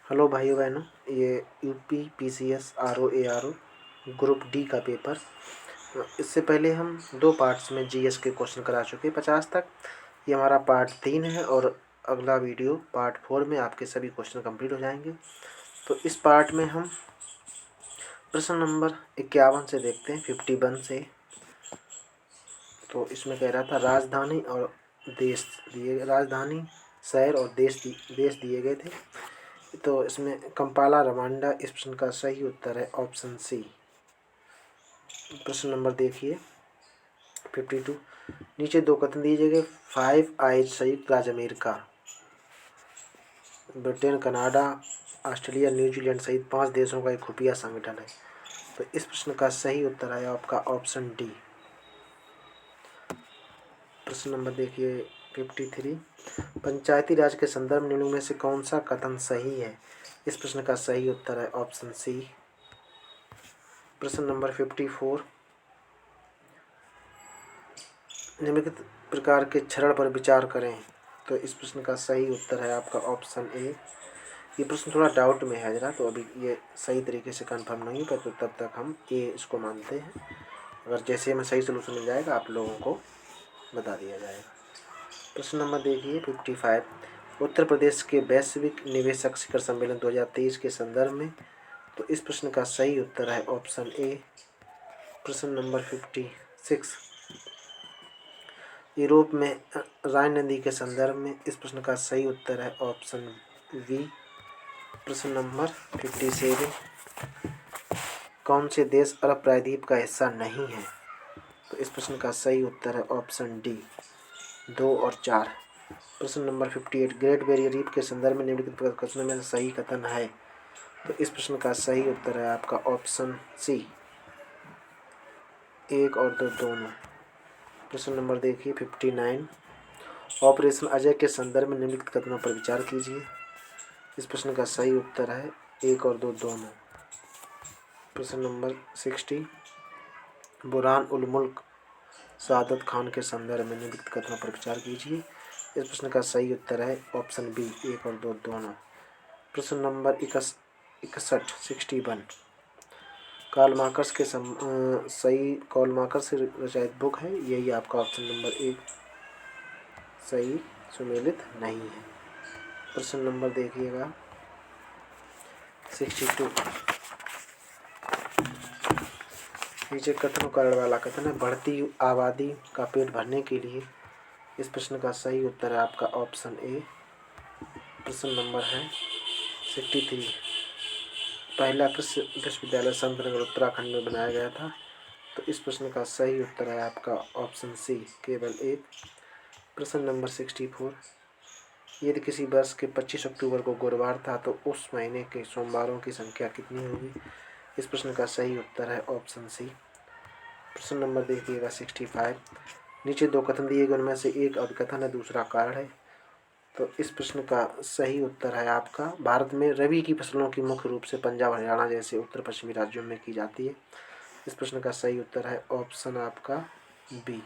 Hello भाइयों बहनों, ये UP PCS RO ARO group D का पेपर। इससे पहले हम 2 पार्ट्स में जीएस के क्वेश्चन करा चुके 50 तक। ये हमारा पार्ट 3 है और अगला वीडियो पार्ट 4 में आपके सभी क्वेश्चन कंप्लीट हो जाएंगे। तो इस पार्ट में हम प्रश्न नंबर 51 से देखते हैं, 51 से। तो इसमें कह रहा था राजधानी और देश राजधानी, शहर और देश दिए गए थे। तो इसमें कंपाला रवांडा इस प्रश्न का सही उत्तर है ऑप्शन सी। प्रश्न नंबर देखिए 52। नीचे 2 कथन दिए गए। 5 आइज संयुक्त राज्य America, Britain, Canada, Australia, New Zealand सहित 5 देशों का एक खुफिया संगठन है। तो इस प्रश्न का सही उत्तर है आपका ऑप्शन डी। प्रश्न नंबर देखिए 53। पंचायती राज के संदर्भ में निम्न में से कौन सा कथन सही है? इस प्रश्न का सही उत्तर है ऑप्शन सी। प्रश्न नंबर 54। निम्नलिखित प्रकार के क्षरण पर विचार करें। तो इस प्रश्न का सही उत्तर है आपका ऑप्शन ए। ये प्रश्न थोड़ा डाउट में है जरा, तो अभी ये सही तरीके से कंफर्म नहीं है, तो तब तक हम ए इसको मानते हैं। अगर जैसे हमें सही सोल्यूशन मिल जाएगा आप लोगों को बता दिया जाएगा। प्रश्न नंबर देखिए 55। उत्तर प्रदेश के वैश्विक निवेशक शिखर सम्मेलन 2023 के संदर्भ में। तो इस प्रश्न का सही उत्तर है ऑप्शन ए। प्रश्न नंबर 56। यूरोप में राइन नदी के संदर्भ में। इस प्रश्न का सही उत्तर है ऑप्शन बी। प्रश्न नंबर 57। कौन से देश अरब प्रायद्वीप का हिस्सा नहीं है? तो इस प्रश्न का सही उत्तर है ऑप्शन डी 2 और 4। प्रश्न नंबर 58। ग्रेट बैरियर रीफ के संदर्भ में निम्नलिखित कथनों में सही कथन है? तो इस प्रश्न का सही उत्तर है आपका ऑप्शन सी 1 और 2 दोनों। प्रश्न नंबर देखिए 59। ऑपरेशन अजय के संदर्भ में निम्नलिखित कथनों पर विचार कीजिए। इस प्रश्न का सही उत्तर है 1 और 2 दोनों। प्रश्न नंबर 60। बुरहान उल मुल्क सादत खान के संदर्भ में निम्नलिखित कथनों पर विचार कीजिए। इस प्रश्न का सही उत्तर है ऑप्शन बी 1 और 2 दोनों। प्रश्न नंबर 61 61। कार्ल मार्क्स के सही कार्ल मार्क्स से रचित बुक है, यही आपका ऑप्शन नंबर 1 सही सुमेलित नहीं है। प्रश्न नंबर देखिएगा 62। नीचे कथन कारण वाला कथन है, बढ़ती आबादी का पेट भरने के लिए। इस प्रश्न का सही उत्तर है आपका ऑप्शन ए। प्रश्न नंबर है 63। पहला कृषि विश्वविद्यालय संतनगर उत्तराखंड में बनाया गया था। तो इस प्रश्न का सही उत्तर है आपका ऑप्शन सी केवल 1। प्रश्न नंबर 64। यदि किसी वर्ष के 25 अक्टूबर को गुरुवार था तो उस महीने के सोमवारों की संख्या कितनी होगी? इस प्रश्न का सही उत्तर है ऑप्शन सी। प्रश्न नंबर देखिएगा 65। नीचे 2 कथन दिए गए, उनमें से एक अभिकथन है, दूसरा कारण है। तो इस प्रश्न का सही उत्तर है आपका, भारत में रबी की फसलों की मुख्य रूप से पंजाब, हरियाणा जैसे उत्तर पश्चिमी राज्यों में की जाती है। इस प्रश्न का सही उत्तर है ऑप्शन आपका बी,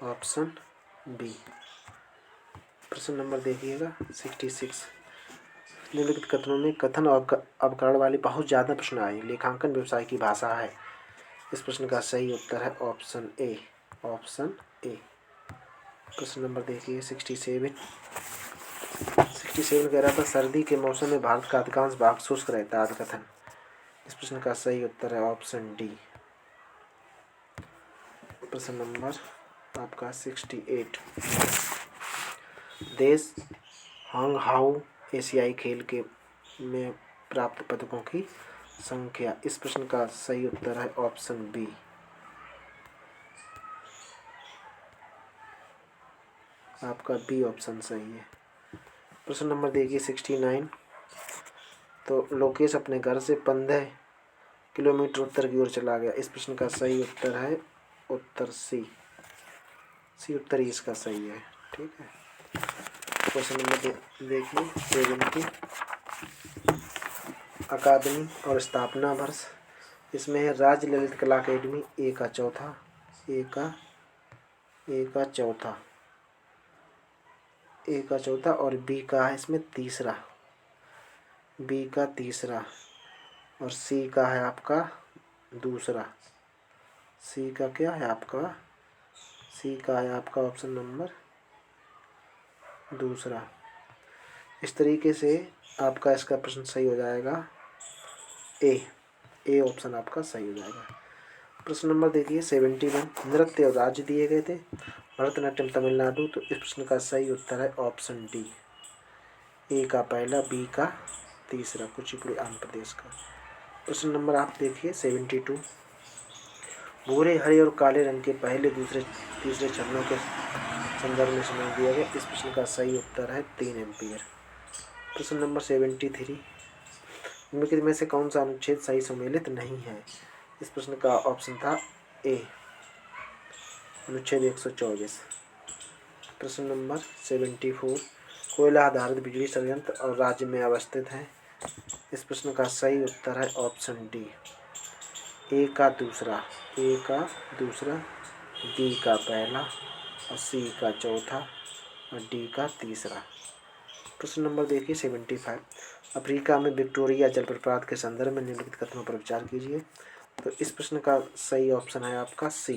ऑप्शन बी। प्रश्न नंबर देखिएगा 66। निम्नलिखित कथनों में कथन और अवकरण वाले बहुत ज़्यादा प्रश्न आए। लेखांकन व्यवसाय की भाषा है। इस प्रश्न का सही उत्तर है ऑप्शन ए, ऑप्शन ए। प्रश्न नंबर देखिए 67 कह रहा था, सर्दी के मौसम में भारत का अधिकांश भाग शुष्क रहता है कथन। इस प्रश्न का सही उत्तर है ऑप्शन डी। प्रश्न नंबर आपका 68। देश हांगहाउ एशियाई खेल के में प्राप्त पदकों की संख्या। इस प्रश्न का सही उत्तर है ऑप्शन बी, आपका बी ऑप्शन सही है। प्रश्न नंबर देखिए 69। तो लोकेश अपने घर से 15 किलोमीटर उत्तर की ओर चला गया। इस प्रश्न का सही उत्तर है उत्तर सी उत्तर ही इसका सही है। ठीक है। क्वेश्चन नंबर देखिए 70। अकादमी और स्थापना वर्ष। इसमें है राज्य ललित कला अकेडमी ए का चौथा। ए का चौथा और बी का है इसमें तीसरा, बी का तीसरा और सी का है आपका दूसरा। सी का क्या है आपका, सी का है आपका ऑप्शन नंबर दूसरा। इस तरीके से आपका इसका प्रश्न सही हो जाएगा ए ऑप्शन आपका सही हो जाएगा। प्रश्न नंबर देखिए 71, नृत्य और राज्य दिए गए थे, भरतनाट्यम तमिलनाडु, तो इस प्रश्न का सही उत्तर है ऑप्शन डी, ए का पहला बी का तीसरा, कुचिपुड़ी आंध्र प्रदेश का। प्रश्न नंबर आप देखिए 72, भूरे हरे और काले रंग के पहले दूसरे तीसरे चरणों के संदर्भ में समय दिया गया, इस प्रश्न का सही उत्तर है 3 एम्पियर। प्रश्न नंबर 73, निम्नलिखित में से कौन सा अनुच्छेद सही सम्मिलित नहीं है, इस प्रश्न का ऑप्शन था ए अनुच्छेद 124। प्रश्न नंबर 74, कोयला आधारित बिजली संयंत्र और राज्य में अवस्थित है, इस प्रश्न का सही उत्तर है ऑप्शन डी, ए का दूसरा, ए का दूसरा, बी का पहला और सी का चौथा और डी का तीसरा। प्रश्न नंबर देखिए 75, अफ्रीका में विक्टोरिया जलप्रपात के संदर्भ में निम्नलिखित कथनों पर विचार कीजिए, तो इस प्रश्न का सही ऑप्शन है आपका सी।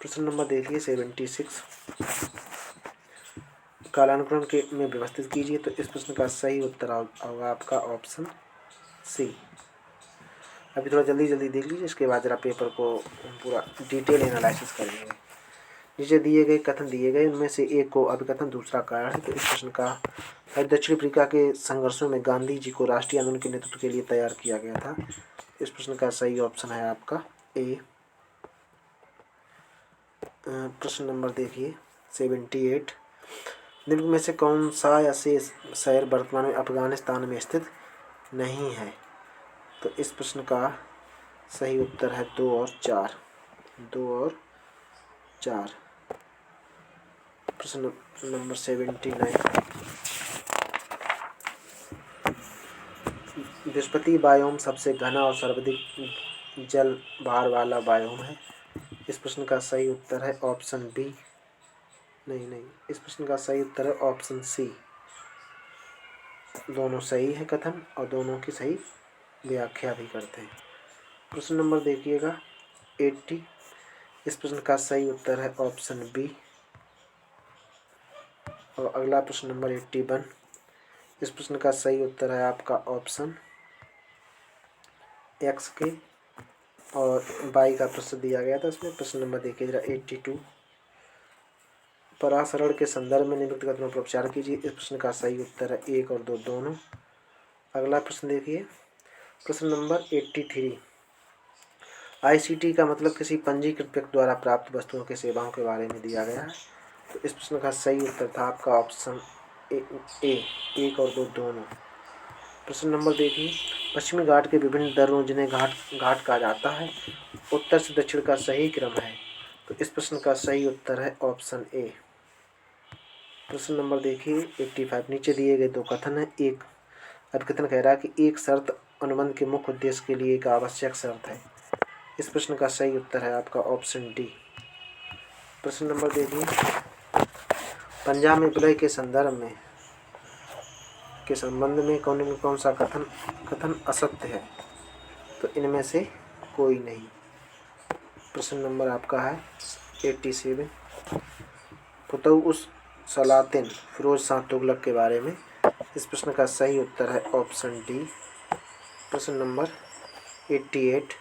प्रश्न नंबर देखिए 76, कालानुक्रम के में व्यवस्थित कीजिए, तो इस प्रश्न का सही उत्तर होगा आपका ऑप्शन सी। अभी थोड़ा जल्दी देख लीजिए, इसके बाद जरा पेपर को पूरा डिटेल एनालिसिस करेंगे। नीचे दिए गए कथन दिए गए, उनमें से एक को अभिकथन दूसरा कारण है, तो इस प्रश्न का दक्षिण अफ्रीका के संघर्षों में गांधी जी को राष्ट्रीय आंदोलन के नेतृत्व के लिए तैयार किया गया था, इस प्रश्न का सही ऑप्शन है आपका ए। प्रश्न नंबर देखिए 78, निम्न में से कौन सा ऐसे शहर वर्तमान में अफगानिस्तान में स्थित नहीं है, तो इस प्रश्न का सही उत्तर है 2 और 4, 2 और 4। प्रश्न नंबर 79, बृहस्पति बायोम सबसे घना और सर्वाधिक जल भार वाला बायोम है, इस प्रश्न का सही उत्तर है ऑप्शन बी, नहीं, इस प्रश्न का सही उत्तर है ऑप्शन सी। दोनों सही है कथन और दोनों की सही व्याख्या भी करते हैं। प्रश्न नंबर देखिएगा 80, इस प्रश्न का सही उत्तर है ऑप्शन बी। और अगला प्रश्न नंबर 81, इस प्रश्न का सही उत्तर है आपका ऑप्शन एक्स के और वाई का प्रश्न दिया गया था इसमें। प्रश्न नंबर देखिए जरा 82, परासरण के संदर्भ में निम्नलिखित कथनों पर विचार कीजिए, इस प्रश्न का सही उत्तर है 1 और 2 दोनों। अगला प्रश्न देखिए प्रश्न नंबर 83, ICT का मतलब किसी पंजीकृत व्यक्ति द्वारा प्राप्त वस्तुओं के सेवाओं के बारे में दिया गया है, तो इस प्रश्न का सही उत्तर था आपका ऑप्शन ए 1 और 2 दोनों। प्रश्न नंबर देखिए, पश्चिमी घाट के विभिन्न दर्रों जिन्हें घाट कहा जाता है, उत्तर से दक्षिण का सही क्रम है, तो इस प्रश्न का सही उत्तर है ऑप्शन ए। प्रश्न नंबर देखिए 85, नीचे दिए गए 2 कथन है। एक अभिकथन कह रहा है कि एक शर्त अनुबंध के मुख्य उद्देश्य के लिए एक आवश्यक शर्त है, इस प्रश्न का सही उत्तर है आपका ऑप्शन डी। प्रश्न नंबर देखिए, पंजाब में विलय के संबंध में कौन सा कथन असत्य है, तो इनमें से कोई नहीं। प्रश्न नंबर आपका है 87, फुतुह सलातिन फिरोज शाह तुगलक के बारे में, इस प्रश्न का सही उत्तर है ऑप्शन डी। प्रश्न नंबर 88,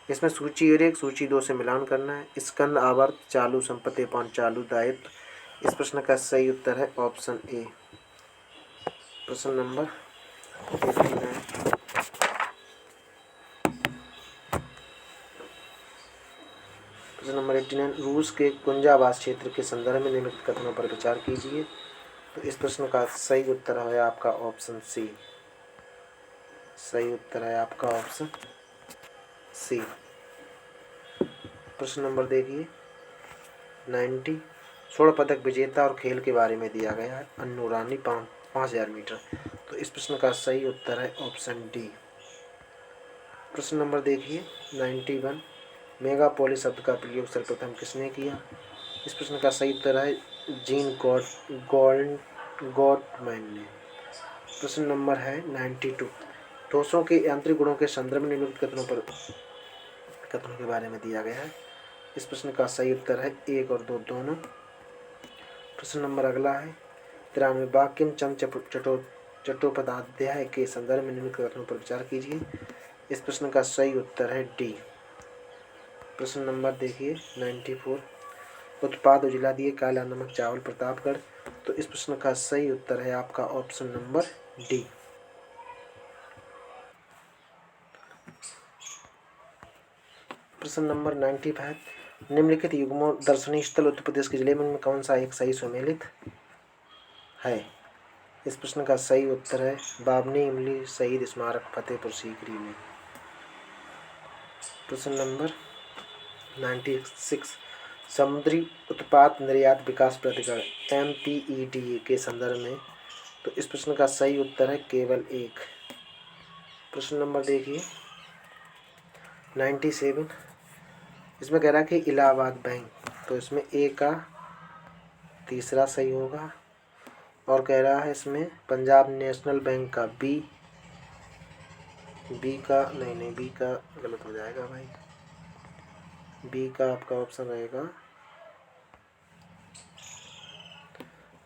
इसमें सूची 1 सूची 2 से मिलान करना है। स्कंद आवर्त चालू संपत्ति पान चालू दायित्व, इस प्रश्न का सही उत्तर है ऑप्शन ए। प्रश्न नंबर 89, प्रश्न नंबर 89, रूस के कुंजावास क्षेत्र के संदर्भ में निम्नलिखित कथनों पर विचार कीजिए, तो इस प्रश्न का सही उत्तर है आपका ऑप्शन सी। सही उत्तर है आपका ऑप्शन सी। प्रश्न नंबर देखिए 90, स्वर्ण पदक विजेता और खेल के बारे में दिया गया है, अन्नू रानी 5000 मीटर, तो इस प्रश्न का सही उत्तर है ऑप्शन डी। प्रश्न नंबर देखिए 91, मेगापोलिस शब्द का प्रयोग सर्वप्रथम किसने किया, इस प्रश्न का सही उत्तर है जीन गॉटमैन ने। प्रश्न नंबर है 92। ठोसों के यांत्रिक गुणों के संदर्भ में निम्नलिखित कथनों के बारे में दिया गया है। इस प्रश्न का सही उत्तर है 1 और 2 दोनों। प्रश्न नंबर अगला है 93। बंकिम-चंद्र चट्टोपाध्याय के संदर्भ में निम्नलिखित कथनों पर विचार कीजिए। इस प्रश्न का सही उत्तर है डी। प्रश्न नंबर देखिए 94। उत्पाद उजला दिए काला नमक चावल प्रतापगढ़। तो इस प्रश्न का सही उत्तर है आपका ऑप्शन नंबर डी। प्रश्न नंबर 95। निम्नलिखित युग्मों दर्शनीय स्थल उत्तर प्रदेश के जिले में कौन सा एक सही सुमेलित है। इस प्रश्न का सही उत्तर है बाबनी इमली शहीद स्मारक फतेहपुर सीकरी में। प्रश्न नंबर 96। समुद्री उत्पाद निर्यात विकास प्राधिकरण MPEDA के संदर्भ में। तो इस प्रश्न का सही उत्तर है केवल 1। प्रश्न नंबर देखिए 97। इसमें कह रहा है कि इलाहाबाद बैंक, तो इसमें ए का तीसरा सही होगा। और कह रहा है इसमें पंजाब नेशनल बैंक का बी का नहीं बी का गलत हो जाएगा भाई। बी का आपका ऑप्शन रहेगा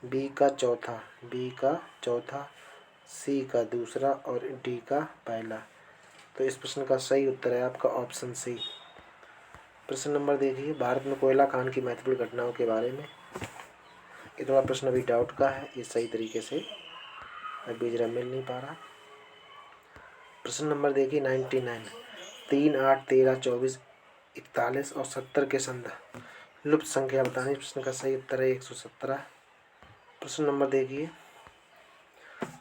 बी का चौथा, सी का दूसरा और डी का पहला। तो इस प्रश्न का सही उत्तर है आपका ऑप्शन सी। प्रश्न नंबर देखिए भारत में कोयला खान की महत्वपूर्ण घटनाओं के बारे में। ये थोड़ा प्रश्न अभी डाउट का है, ये सही तरीके से अभी जरा मिल नहीं पा रहा। प्रश्न नंबर देखिए 99। 3, 8, 13, 24, 41 और 70 के संदर्भ लुप्त संख्या बताने। प्रश्न का सही उत्तर है 117। प्रश्न नंबर देखिए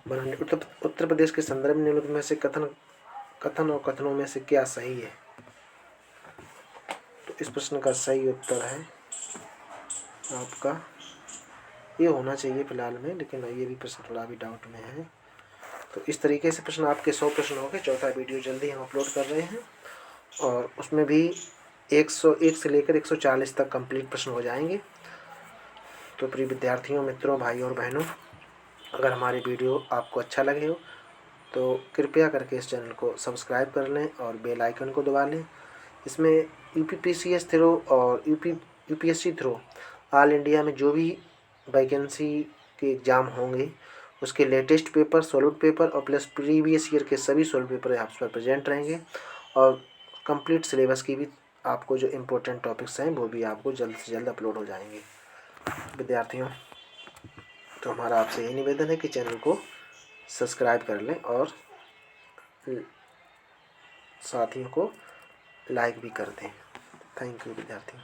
उत्तर प्रदेश के संदर्भ में निम्नलिखित में से कथन और कथनों में से क्या सही है। तो इस प्रश्न का सही उत्तर है आपका ये होना चाहिए फिलहाल में, लेकिन ये भी प्रश्न थोड़ा भी डाउट में है। तो इस तरीके से प्रश्न आपके 100 प्रश्न हो गए। चौथा वीडियो जल्दी हम अपलोड कर रहे हैं और उसमें भी 101 से लेकर 140 तक कंप्लीट प्रश्न हो जाएंगे। तो प्रिय विद्यार्थियों, मित्रों, भाइयों और बहनों, अगर हमारी वीडियो आपको अच्छा लगे हो तो कृपया करके इस चैनल को सब्सक्राइब कर लें और बेल आइकन को दबा लें। इसमें UPPCS थ्रू और UPSC थ्रू ऑल इंडिया में जो भी वैकेंसी के एग्ज़ाम होंगे उसके लेटेस्ट पेपर, सॉल्व पेपर और प्लस प्रीवियस ईयर के सभी सॉल्व पेपर आप पर प्रेजेंट रहेंगे। और कंप्लीट सिलेबस की भी आपको जो इम्पोर्टेंट टॉपिक्स हैं वो भी आपको जल्द से जल्द अपलोड हो जाएंगे। विद्यार्थियों, तो हमारा आपसे यही निवेदन है कि चैनल को सब्सक्राइब कर लें और साथियों को लाइक भी कर दें। थैंक यू विद्यार्थियों।